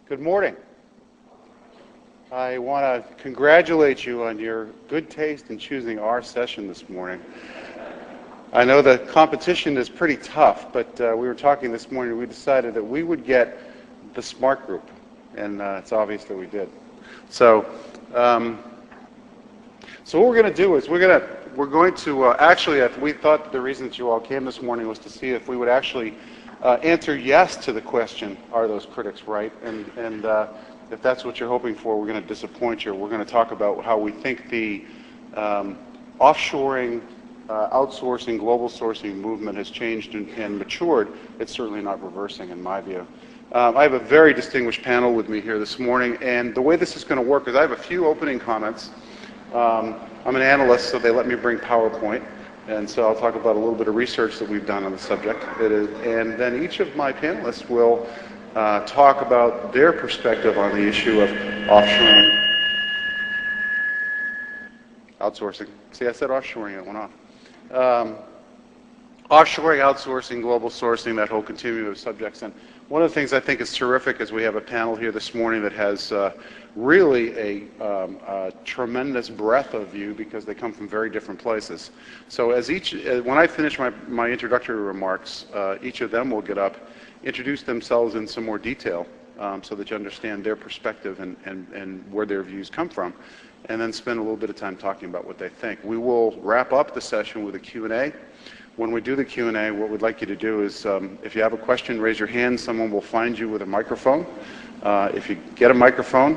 Good morning. I want to congratulate you on your good taste in choosing our session this morning. I know the competition is pretty tough, but we were talking this morning, we decided that we would get the smart group, and it's obvious that we did. So what we're going to do is we're going to actually, we thought the reason that you all came this morning was to see if we would actually answer yes to the question, are those critics right? And if that's what you're hoping for, we're going to disappoint you. We're going to talk about how we think the offshoring, outsourcing, global sourcing movement has changed and matured. It's certainly not reversing, in my view. I have a very distinguished panel with me here this morning, and the way this is going to work is I have a few opening comments. I'm an analyst, so they let me bring PowerPoint, and so I'll talk about a little bit of research that we've done on the subject. And then each of my panelists will talk about their perspective on the issue of offshoring, outsourcing. See, I said offshoring, it went off. Offshoring, outsourcing, global sourcing, that whole continuum of subjects. And one of the things I think is terrific is we have a panel here this morning that has really a tremendous breadth of view because they come from very different places. So when I finish my introductory remarks, each of them will get up, introduce themselves in some more detail so that you understand their perspective and where their views come from, and then spend a little bit of time talking about what they think. We will wrap up the session with a Q&A. When we do the Q&A, what we'd like you to do is, if you have a question, raise your hand. Someone will find you with a microphone. If you get a microphone,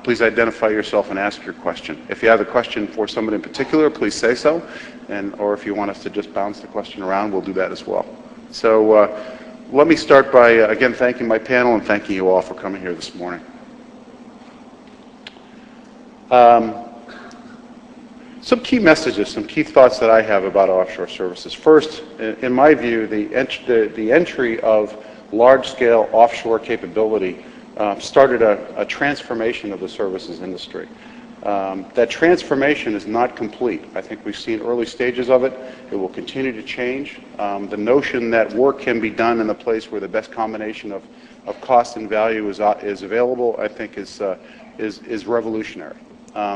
please identify yourself and ask your question. If you have a question for someone in particular, please say so. Or if you want us to just bounce the question around, we'll do that as well. So let me start by, again, thanking my panel and thanking you all for coming here this morning. Some key messages, some key thoughts that I have about offshore services. First, in my view, the entry of large-scale offshore capability started a transformation of the services industry. That transformation is not complete. I think we've seen early stages of it. It will continue to change. The notion that work can be done in a place where the best combination of cost and value is available, I think is revolutionary.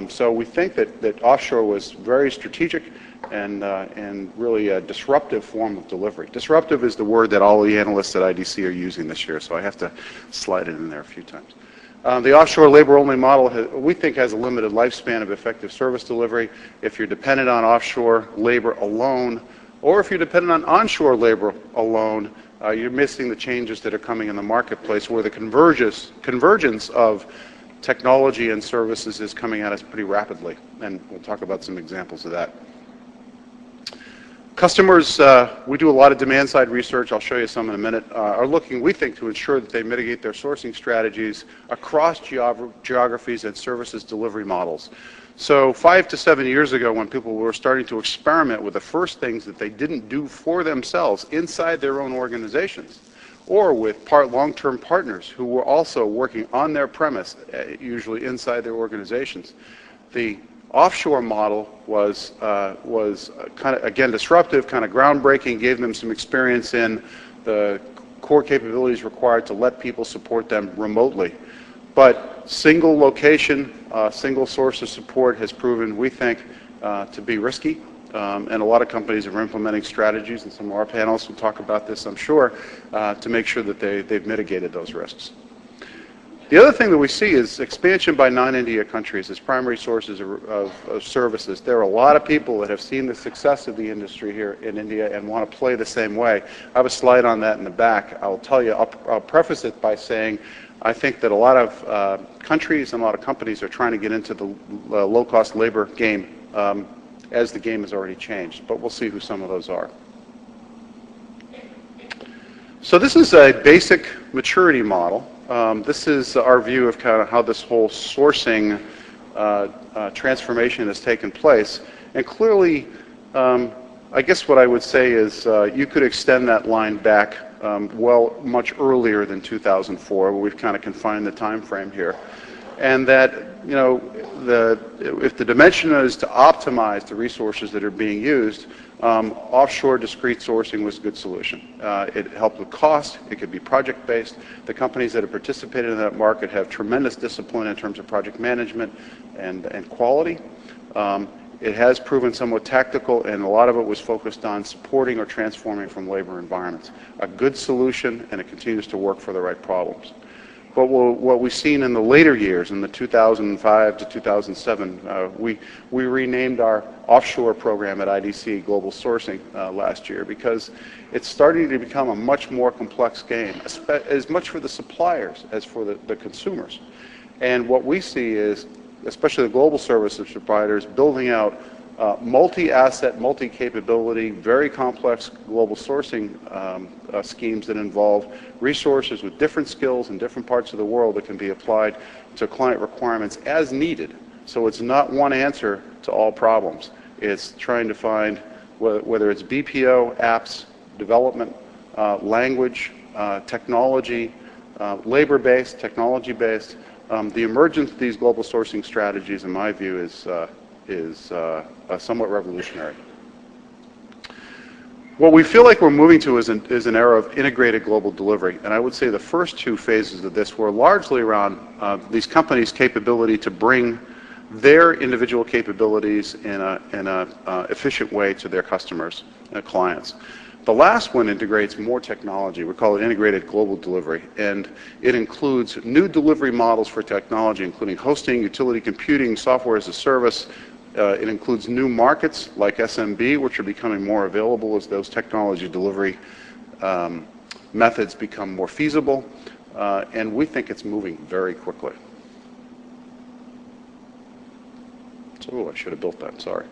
So we think that offshore was very strategic and really a disruptive form of delivery. Disruptive is the word that all the analysts at IDC are using this year, so I have to slide it in there a few times. The offshore labor-only model, we think, has a limited lifespan of effective service delivery. If you're dependent on offshore labor alone, or if you're dependent on onshore labor alone, you're missing the changes that are coming in the marketplace where the convergence of technology and services is coming at us pretty rapidly, and we'll talk about some examples of that. Customers, we do a lot of demand-side research, I'll show you some in a minute, are looking, we think, to ensure that they mitigate their sourcing strategies across geographies and services delivery models. So 5 to 7 years ago, when people were starting to experiment with the first things that they didn't do for themselves inside their own organizations, or with long-term partners who were also working on their premise, usually inside their organizations, the offshore model was kind of, again, disruptive, kind of groundbreaking, gave them some experience in the core capabilities required to let people support them remotely. But single location, single source of support has proven, we think, to be risky. And a lot of companies are implementing strategies, and some of our panelists will talk about this, I'm sure, to make sure that they've mitigated those risks. The other thing that we see is expansion by non-India countries as primary sources of services. There are a lot of people that have seen the success of the industry here in India and want to play the same way. I have a slide on that in the back. I'll tell you, I'll preface it by saying I think that a lot of countries and a lot of companies are trying to get into the low-cost labor game as the game has already changed, but we'll see who some of those are. So this is a basic maturity model. This is our view of kind of how this whole sourcing transformation has taken place. And clearly, I guess what I would say is you could extend that line back much earlier than 2004, where we've kind of confined the time frame here. and that, you know, if the dimension is to optimize the resources that are being used, offshore discrete sourcing was a good solution. It helped with cost. It could be project-based. The companies that have participated in that market have tremendous discipline in terms of project management and quality. It has proven somewhat tactical, and a lot of it was focused on supporting or transforming from labor environments. A good solution, and it continues to work for the right problems. But what we've seen in the later years, in the 2005 to 2007, we renamed our offshore program at IDC Global Sourcing last year, because it's starting to become a much more complex game, as much for the suppliers as for the consumers. And what we see is, especially the global services providers, building out multi-asset, multi-capability, very complex global sourcing schemes that involve resources with different skills in different parts of the world that can be applied to client requirements as needed. So it's not one answer to all problems. It's trying to find, whether it's BPO, apps, development, language, technology, labor-based, technology-based. The emergence of these global sourcing strategies, in my view, is somewhat revolutionary. What we feel like we're moving to is an era of integrated global delivery, and I would say the first two phases of this were largely around these companies' capability to bring their individual capabilities in a efficient way to their customers and clients. The last one integrates more technology. We call it integrated global delivery, and it includes new delivery models for technology, including hosting, utility computing, software as a service. It includes new markets like SMB, which are becoming more available as those technology delivery methods become more feasible, and we think it's moving very quickly. So, I should have built that, sorry.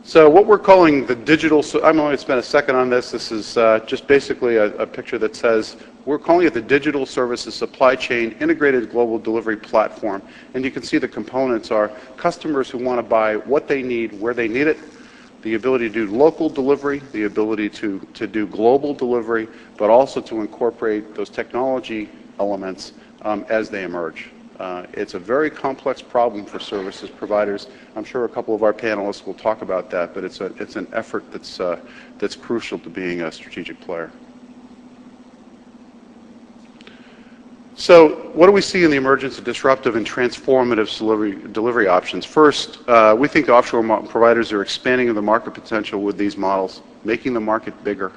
So what we're calling the digital, I'm only going to spend a second on this. This is just basically a picture that says, we're calling it the Digital Services Supply Chain Integrated Global Delivery Platform. And you can see the components are customers who want to buy what they need, where they need it, the ability to do local delivery, the ability to do global delivery, but also to incorporate those technology elements as they emerge. It's a very complex problem for services providers. I'm sure a couple of our panelists will talk about that, but it's an effort that's crucial to being a strategic player. So what do we see in the emergence of disruptive and transformative delivery options? First, we think offshore providers are expanding the market potential with these models, making the market bigger,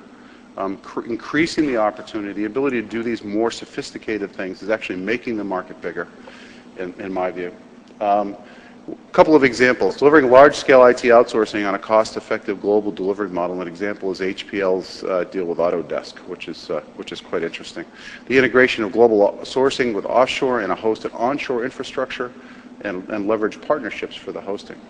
increasing the opportunity. The ability to do these more sophisticated things is actually making the market bigger, in my view. A couple of examples. Delivering large-scale IT outsourcing on a cost-effective global delivery model. An example is HPL's deal with Autodesk, which is quite interesting. The integration of global sourcing with offshore and a hosted onshore infrastructure, and leverage partnerships for the hosting.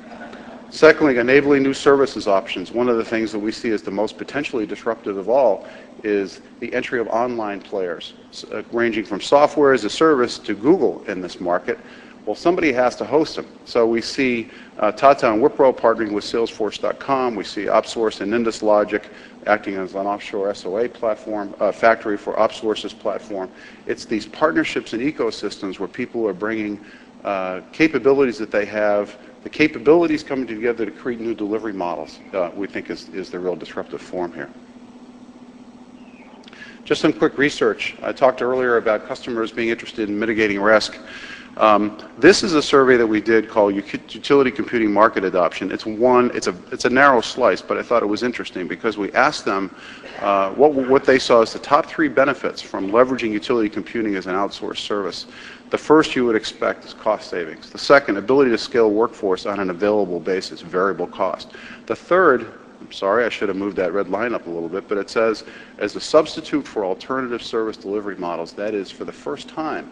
Secondly, enabling new services options. One of the things that we see as the most potentially disruptive of all is the entry of online players, ranging from software as a service to Google in this market. Well, somebody has to host them. So we see Tata and Wipro partnering with Salesforce.com. We see OpSource and Indus Logic acting as an offshore SOA platform, factory for OpSource's platform. It's these partnerships and ecosystems where people are bringing capabilities that they have, the capabilities coming together to create new delivery models, we think is the real disruptive form here. Just some quick research. I talked earlier about customers being interested in mitigating risk. This is a survey that we did called Utility Computing Market Adoption. It's a narrow slice, but I thought it was interesting because we asked them what they saw as the top 3 benefits from leveraging utility computing as an outsourced service. The first you would expect is cost savings. The second, ability to scale workforce on an available basis, variable cost. The third, I'm sorry, I should have moved that red line up a little bit, but it says, as a substitute for alternative service delivery models, that is, for the first time,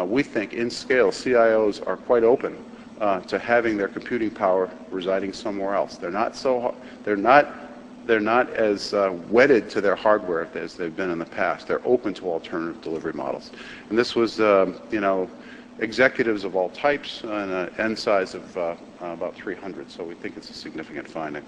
we think in scale, CIOs are quite open to having their computing power residing somewhere else. They're not as wedded to their hardware as they've been in the past. They're open to alternative delivery models. And this was, executives of all types and an end size of about 300. So we think it's a significant finding.